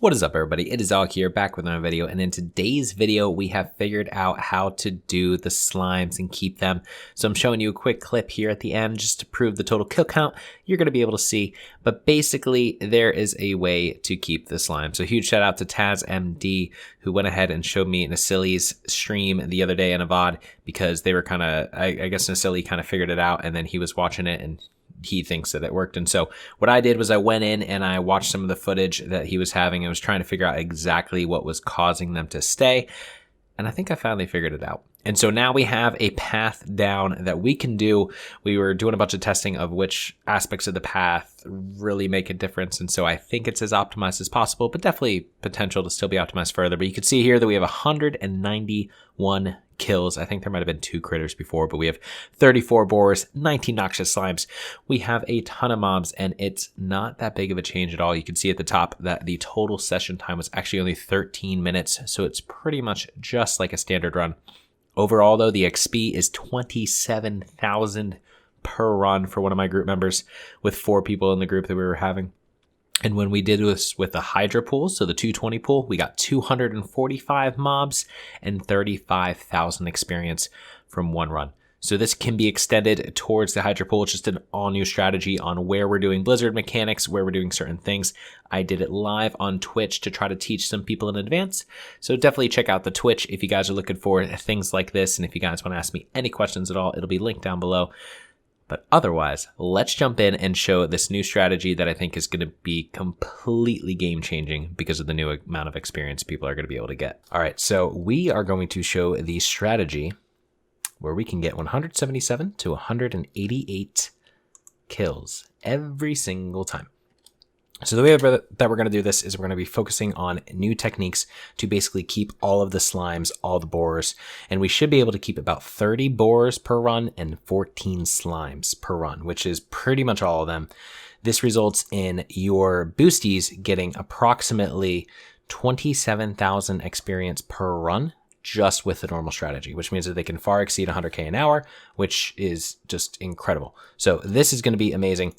What is up, everybody? It is Alec here, back with another video, and in today's video we have figured out how to do the slimes and keep them. So I'm showing you a quick clip here at the end just to prove the total kill count. You're going to be able to see, but basically there is a way to keep the slime. So huge shout out to TazMD, who went ahead and showed me Nacili's stream the other day in a VOD, because they were kind of, I guess Nacili kind of figured it out, and then he was watching it and he thinks that it worked. And so what I did was I went in and I watched some of the footage that he was having and was trying to figure out exactly what was causing them to stay. And I think I finally figured it out. And so now we have a path down that we can do. We were doing a bunch of testing of which aspects of the path really make a difference. And so I think it's as optimized as possible, but definitely potential to still be optimized further. But you can see here that we have 191 kills. I think there might have been 2 critters before, but we have 34 boars, 19 noxious slimes. We have a ton of mobs, and it's not that big of a change at all. You can see at the top that the total session time was actually only 13 minutes, so it's pretty much just like a standard run. Overall, though, the XP is 27,000 per run for one of my group members, with 4 people in the group that we were having. And when we did this with the Hydra pool, so the 220 pool, we got 245 mobs and 35,000 experience from one run. So this can be extended towards the Hydra pool. It's just an all-new strategy on where we're doing Blizzard mechanics, where we're doing certain things. I did it live on Twitch to try to teach some people in advance. So definitely check out the Twitch if you guys are looking for things like this. And if you guys want to ask me any questions at all, it'll be linked down below. But otherwise, let's jump in and show this new strategy that I think is going to be completely game-changing because of the new amount of experience people are going to be able to get. All right, so we are going to show the strategy where we can get 177 to 188 kills every single time. So the way that we're going to do this is we're going to be focusing on new techniques to basically keep all of the slimes, all the boars, and we should be able to keep about 30 boars per run and 14 slimes per run, which is pretty much all of them. This results in your boosties getting approximately 27,000 experience per run just with the normal strategy, which means that they can far exceed 100k an hour, which is just incredible. So this is going to be amazing.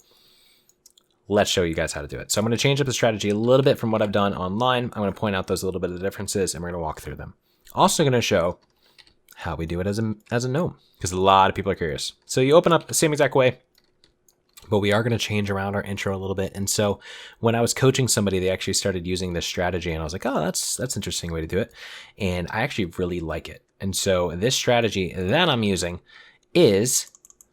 Let's show you guys how to do it. So I'm going to change up the strategy a little bit from what I've done online. I'm going to point out those little bit of the differences, and we're going to walk through them. Also going to show how we do it as a gnome, because a lot of people are curious. So you open up the same exact way, but we are going to change around our intro a little bit. And so when I was coaching somebody, they actually started using this strategy, and I was like, oh, that's an interesting way to do it. And I actually really like it. And so this strategy that I'm using is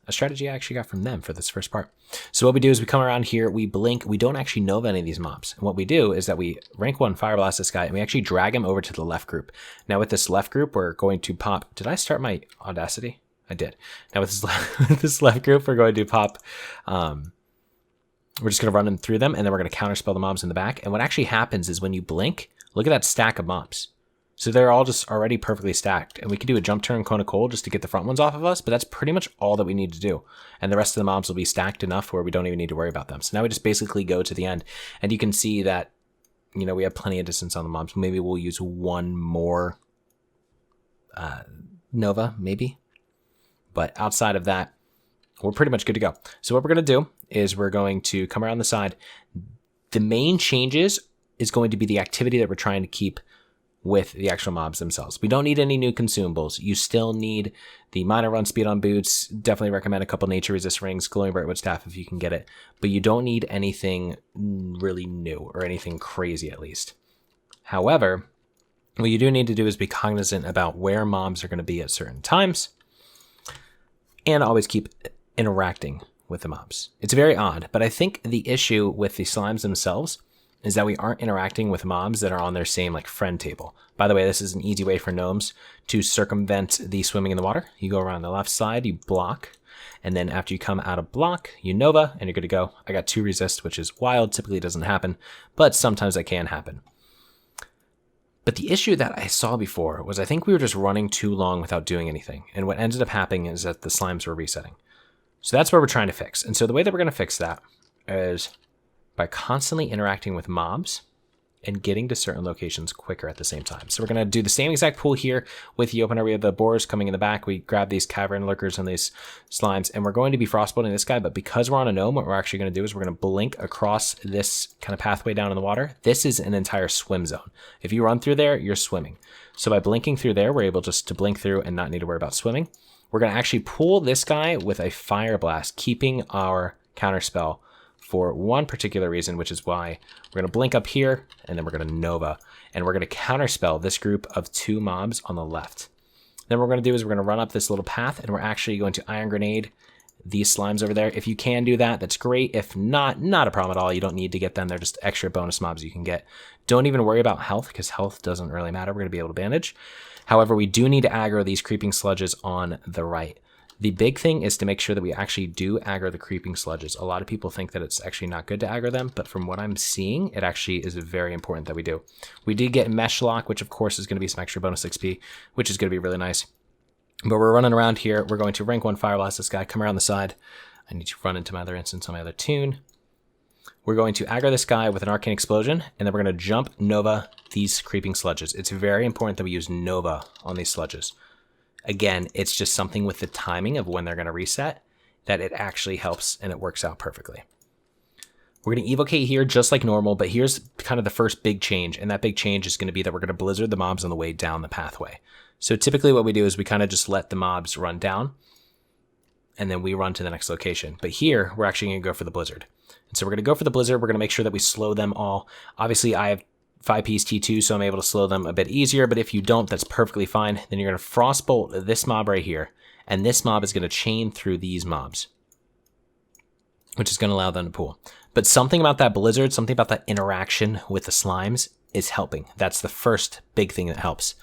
a strategy I actually got from them for this first part. So what we do is we come around here, we blink, we don't actually nova any of these mobs. And what we do is that we rank 1 fire blast this guy, and we actually drag him over to the left group. Now with this left group, we're going to pop, did I start my Audacity? I did. Now with this left group, we're going to pop, we're just going to run them through them, and then we're going to counterspell the mobs in the back. And what actually happens is when you blink, look at that stack of mobs. So they're all just already perfectly stacked, and we can do a jump turn cone of cold just to get the front ones off of us, but that's pretty much all that we need to do. And the rest of the mobs will be stacked enough where we don't even need to worry about them. So now we just basically go to the end, and you can see that, you know, we have plenty of distance on the mobs. Maybe we'll use one more nova, maybe. But outside of that, we're pretty much good to go. So what we're going to do is we're going to come around the side. The main changes is going to be the activity that we're trying to keep with the actual mobs themselves. We don't need any new consumables. You still need the minor run speed on boots. Definitely recommend a couple nature resist rings, glowing brightwood staff if you can get it. But you don't need anything really new or anything crazy, at least. However, what you do need to do is be cognizant about where mobs are going to be at certain times, and always keep interacting with the mobs. It's very odd, but I think the issue with the slimes themselves is that we aren't interacting with mobs that are on their same like friend table. By the way, this is an easy way for gnomes to circumvent the swimming in the water. You go around the left side, you block, and then after you come out of block, you nova, and you're good to go. I got 2 resist, which is wild. Typically doesn't happen, but sometimes that can happen. But the issue that I saw before was I think we were just running too long without doing anything. And what ended up happening is that the slimes were resetting. So that's where we're trying to fix. And so the way that we're going to fix that is by constantly interacting with mobs and getting to certain locations quicker at the same time. So we're going to do the same exact pool here with the opener. We have the boars coming in the back. We grab these cavern lurkers and these slimes, and we're going to be frostbolting this guy. But because we're on a gnome, what we're actually going to do is we're going to blink across this kind of pathway down in the water. This is an entire swim zone. If you run through there, you're swimming. So by blinking through there, we're able just to blink through and not need to worry about swimming. We're going to actually pull this guy with a fire blast, keeping our counter spell for one particular reason, which is why we're going to blink up here, and then we're going to Nova, and we're going to counterspell this group of 2 mobs on the left. Then what we're going to do is we're going to run up this little path, and we're actually going to Iron Grenade these slimes over there. If you can do that, that's great. If not, not a problem at all. You don't need to get them. They're just extra bonus mobs you can get. Don't even worry about health, because health doesn't really matter. We're going to be able to bandage. However, we do need to aggro these creeping sludges on the right. The big thing is to make sure that we actually do aggro the creeping sludges. A lot of people think that it's actually not good to aggro them, but from what I'm seeing, it actually is very important that we do. We did get Mesh Lock, which of course is going to be some extra bonus XP, which is going to be really nice. But we're running around here. We're going to rank 1 Fire Blast this guy, come around the side. I need to run into my other instance on my other tune. We're going to aggro this guy with an Arcane Explosion, and then we're going to jump Nova these creeping sludges. It's very important that we use Nova on these sludges. Again, it's just something with the timing of when they're going to reset that it actually helps, and it works out perfectly. We're going to evocate here just like normal, but here's kind of the first big change, and that big change is going to be that we're going to blizzard the mobs on the way down the pathway. So typically what we do is we kind of just let the mobs run down, and then we run to the next location. But here, we're actually going to go for the blizzard. And so we're going to go for the blizzard. We're going to make sure that we slow them all. Obviously, I have 5-piece T2, so I'm able to slow them a bit easier, but if you don't, that's perfectly fine. Then you're going to frostbolt this mob right here, and this mob is going to chain through these mobs, which is going to allow them to pool. But something about that blizzard, something about that interaction with the slimes is helping. That's the first big thing that helps.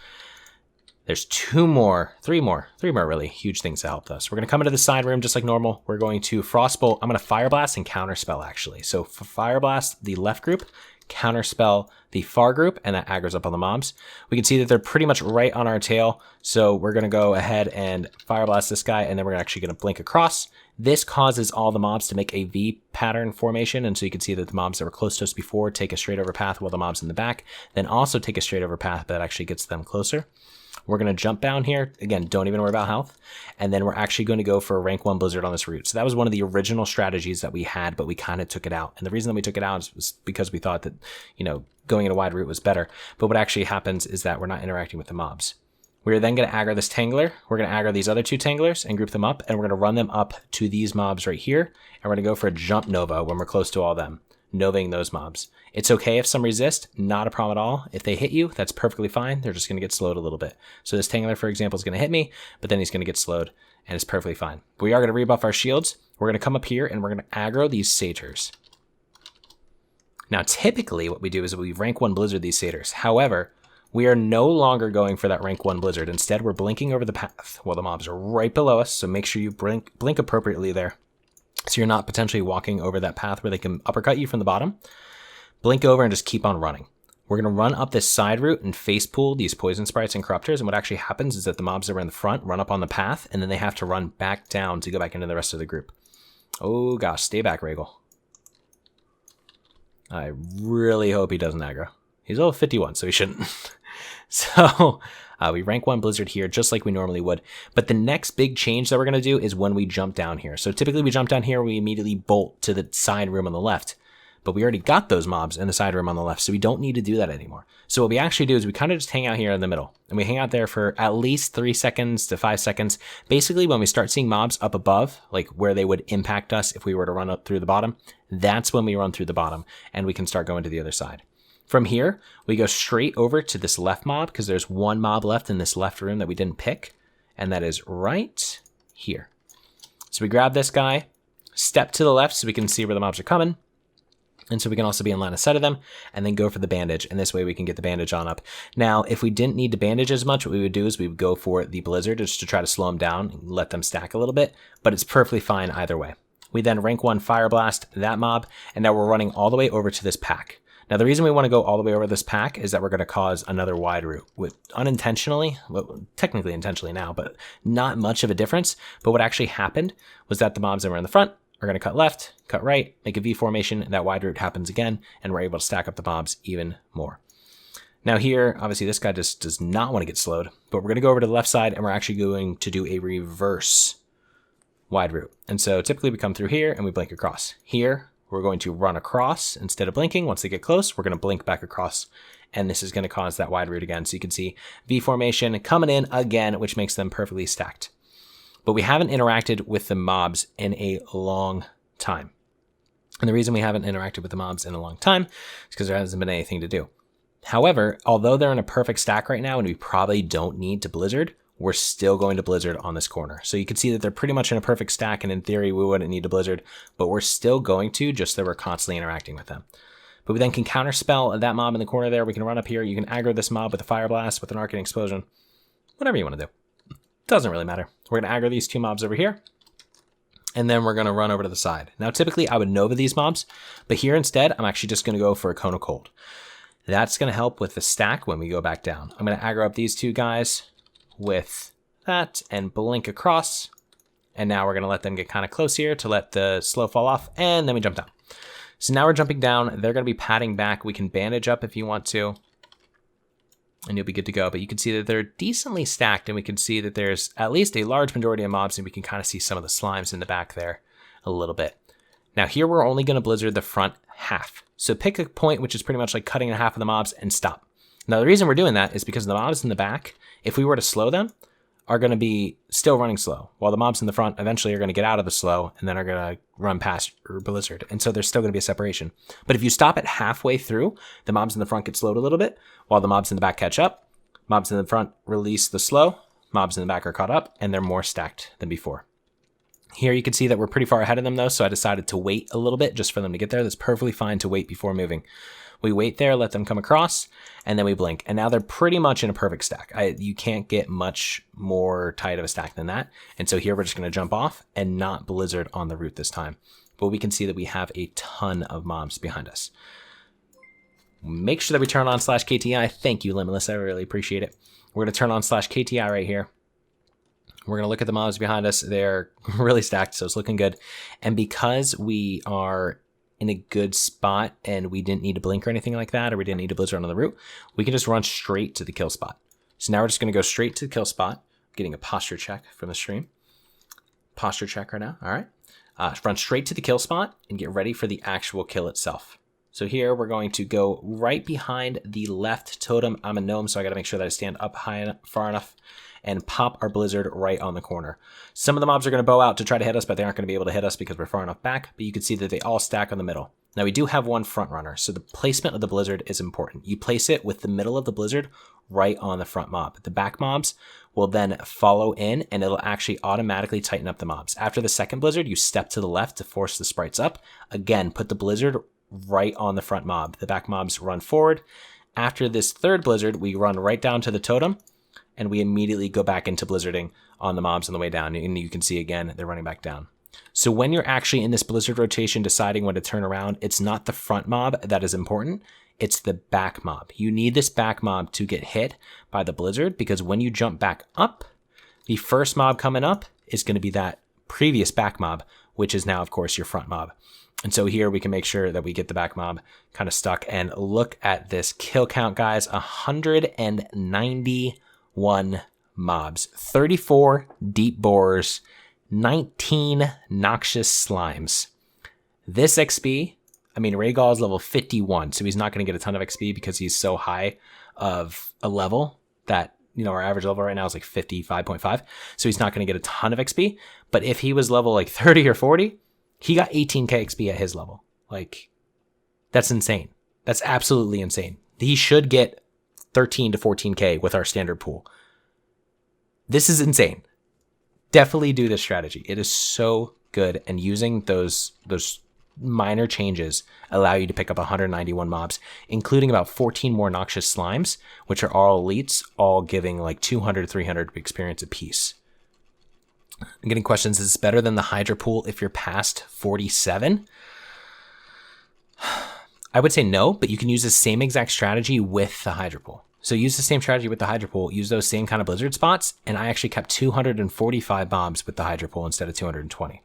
There's three more really huge things that helped us. We're going to come into the side room just like normal. We're going to frostbolt. I'm going to fire blast and counterspell actually. So for fire blast, the left group, counterspell the far group, and that aggro's up on the mobs. We can see that they're pretty much right on our tail, so we're going to go ahead and fire blast this guy, and then we're actually going to blink across. This causes all the mobs to make a V pattern formation, and so you can see that the mobs that were close to us before take a straight over path, while the mobs in the back then also take a straight over path, but that actually gets them closer. We're going to jump down here. Again, don't even worry about health. And then we're actually going to go for a rank 1 blizzard on this route. So that was one of the original strategies that we had, but we kind of took it out. And the reason that we took it out was because we thought that, going in a wide route was better. But what actually happens is that we're not interacting with the mobs. We're then going to aggro this tangler. We're going to aggro these other 2 tanglers and group them up. And we're going to run them up to these mobs right here. And we're going to go for a jump nova when we're close to all of them, novaing those mobs. It's okay if some resist, not a problem at all. If they hit you, that's perfectly fine. They're just going to get slowed a little bit. So this tangler, for example, is going to hit me, but then he's going to get slowed, and it's perfectly fine. We are going to rebuff our shields. We're going to come up here, and we're going to aggro these satyrs. Now, typically, what we do is we rank 1 blizzard these satyrs. However, we are no longer going for that rank 1 blizzard. Instead, we're blinking over the path while the mobs are right below us, so make sure you blink appropriately there, so you're not potentially walking over that path where they can uppercut you from the bottom. Blink over and just keep on running. We're going to run up this side route and face pool these poison sprites and corruptors, and what actually happens is that the mobs that are in the front run up on the path, and then they have to run back down to go back into the rest of the group. Oh gosh, stay back, Ragel. I really hope he doesn't aggro. He's level 51, so he shouldn't. So we rank 1 blizzard here just like we normally would. But the next big change that we're going to do is when we jump down here. So typically we jump down here, we immediately bolt to the side room on the left. But we already got those mobs in the side room on the left, so we don't need to do that anymore. So what we actually do is we kind of just hang out here in the middle. And we hang out there for at least 3 seconds to 5 seconds. Basically, when we start seeing mobs up above, like where they would impact us if we were to run up through the bottom, that's when we run through the bottom, and we can start going to the other side. From here, we go straight over to this left mob, because there's 1 mob left in this left room that we didn't pick, and that is right here. So we grab this guy, step to the left so we can see where the mobs are coming, and so we can also be in line of sight of them, and then go for the bandage, and this way we can get the bandage on up. Now, if we didn't need to bandage as much, what we would do is we would go for the blizzard just to try to slow them down and let them stack a little bit, but it's perfectly fine either way. We then rank 1 fire blast that mob, and now we're running all the way over to this pack. Now, the reason we want to go all the way over this pack is that we're going to cause another wide route with unintentionally, well, technically intentionally now, but not much of a difference. But what actually happened was that the mobs that were in the front are going to cut left, cut right, make a V formation, and that wide route happens again, and we're able to stack up the mobs even more. Now here, obviously this guy just does not want to get slowed, but we're going to go over to the left side, and we're actually going to do a reverse wide route. And so typically we come through here, and we blink across. Here, we're going to run across instead of blinking. Once they get close, we're going to blink back across, and this is going to cause that wide route again. So you can see V formation coming in again, which makes them perfectly stacked. But we haven't interacted with the mobs in a long time. And the reason we haven't interacted with the mobs in a long time is because there hasn't been anything to do. However, although they're in a perfect stack right now and we probably don't need to blizzard, we're still going to blizzard on this corner. So you can see that they're pretty much in a perfect stack, and in theory we wouldn't need to blizzard, but we're still going to, just that we're constantly interacting with them. But we then can counterspell that mob in the corner there. We can run up here. You can aggro this mob with a fire blast, with an arcane explosion, whatever you want to do. Doesn't really matter. We're going to aggro these two mobs over here, and then we're going to run over to the side. Now, typically I would Nova these mobs, but here instead, I'm actually just going to go for a Cone of Cold. That's going to help with the stack when we go back down. I'm going to aggro up these two guys with that and blink across. And now we're going to let them get kind of close here to let the slow fall off, and then we jump down. So now we're jumping down. They're going to be padding back. We can bandage up if you want to, and you'll be good to go. But you can see that they're decently stacked, and we can see that there's at least a large majority of mobs, and we can kind of see some of the slimes in the back there a little bit. Now here we're only going to blizzard the front half. So pick a point which is pretty much like cutting in half of the mobs and stop. Now the reason we're doing that is because the mobs in the back, if we were to slow them, are going to be still running slow, while the mobs in the front eventually are going to get out of the slow and then are going to run past or blizzard. And so there's still going to be a separation. But if you stop it halfway through, the mobs in the front get slowed a little bit, while the mobs in the back catch up. Mobs in the front release the slow, mobs in the back are caught up, and they're more stacked than before. Here you can see that we're pretty far ahead of them though, so I decided to wait a little bit just for them to get there. That's perfectly fine to wait before moving. We wait there, let them come across, and then we blink. And now they're pretty much in a perfect stack. You can't get much more tight of a stack than that. And so here we're just going to jump off and not blizzard on the route this time. But we can see that we have a ton of mobs behind us. Make sure that we turn on /KTI. Thank you, Limitless. I really appreciate it. We're going to turn on /KTI right here. We're going to look at the mobs behind us. They're really stacked, so it's looking good. And because we are in a good spot and we didn't need to blink or anything like that, or we didn't need to blizzard on the route, we can just run straight to the kill spot. So now we're just going to go straight to the kill spot. I'm getting a posture check from the stream. Posture check right now. All right. Run straight to the kill spot and get ready for the actual kill itself. So here we're going to go right behind the left totem. I'm a gnome, so I got to make sure that I stand up high enough, far enough, and pop our blizzard right on the corner. Some of the mobs are going to bow out to try to hit us, but they aren't going to be able to hit us because we're far enough back. But you can see that they all stack on the middle. Now we do have one front runner, so the placement of the blizzard is important. You place it with the middle of the blizzard right on the front mob. The back mobs will then follow in, and it'll actually automatically tighten up the mobs. After the second blizzard, you step to the left to force the sprites up. Again, put the blizzard right on the front mob. The back mobs run forward. After this third blizzard, we run right down to the totem, and we immediately go back into blizzarding on the mobs on the way down. And you can see again, they're running back down. So when you're actually in this blizzard rotation deciding when to turn around, it's not the front mob that is important. It's the back mob. You need this back mob to get hit by the blizzard, because when you jump back up, the first mob coming up is going to be that previous back mob, which is now, of course, your front mob. And so here we can make sure that we get the back mob kind of stuck. And look at this kill count, guys. 191 mobs, 34 deep borers, 19 noxious slimes. This XP, I mean, Rhaegal is level 51, so he's not going to get a ton of XP because he's so high of a level that, you know, our average level right now is like 55.5. So he's not going to get a ton of XP. But if he was level like 30 or 40, he got 18k XP at his level. Like, that's insane. That's absolutely insane. He should get 13 to 14k with our standard pool. This is insane. Definitely do this strategy. It is so good, and using those minor changes allow you to pick up 191 mobs, including about 14 more noxious slimes, which are all elites, all giving like 200, 300 experience apiece. I'm getting questions, is this better than the Hydra pool if you're past 47? I would say no, but you can use the same exact strategy with the Hydra pool. So use the same strategy with the Hydra pool, use those same kind of blizzard spots, and I actually kept 245 mobs with the Hydra pool instead of 220.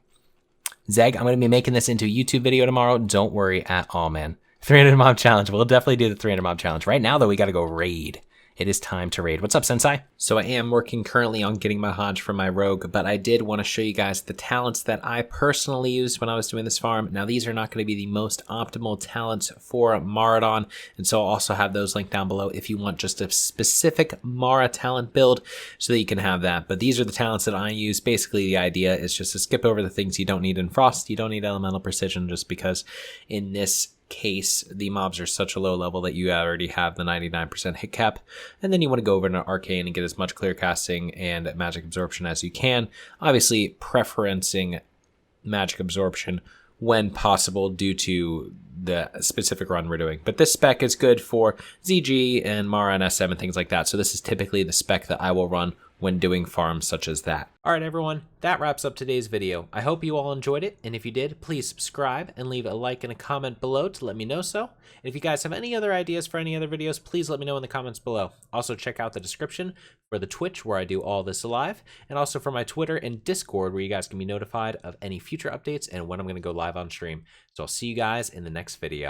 Zeg, I'm going to be making this into a YouTube video tomorrow. Don't worry at all, man. 300 mob challenge. We'll definitely do the 300 mob challenge. Right now, though, we got to go raid. It is time to raid. What's up, Sensei? So I am working currently on getting my Hodge for my rogue, but I did want to show you guys the talents that I personally used when I was doing this farm. Now, these are not going to be the most optimal talents for Maradon, and so I'll also have those linked down below if you want just a specific Mara talent build so that you can have that. But these are the talents that I use. Basically, the idea is just to skip over the things you don't need in Frost. You don't need Elemental Precision just because in this case the mobs are such a low level that you already have the 99% hit cap, and then you want to go over to Arcane and get as much clear casting and magic absorption as you can, obviously preferencing magic absorption when possible due to the specific run we're doing. But this spec is good for ZG and Mara and SM and things like that, so this is typically the spec that I will run when doing farms such as that. All right, everyone, that wraps up today's video. I hope you all enjoyed it, and if you did, please subscribe and leave a like and a comment below to let me know so. And if you guys have any other ideas for any other videos, please let me know in the comments below. Also, check out the description for the Twitch where I do all this live, and also for my Twitter and Discord where you guys can be notified of any future updates and when I'm going to go live on stream. So I'll see you guys in the next video.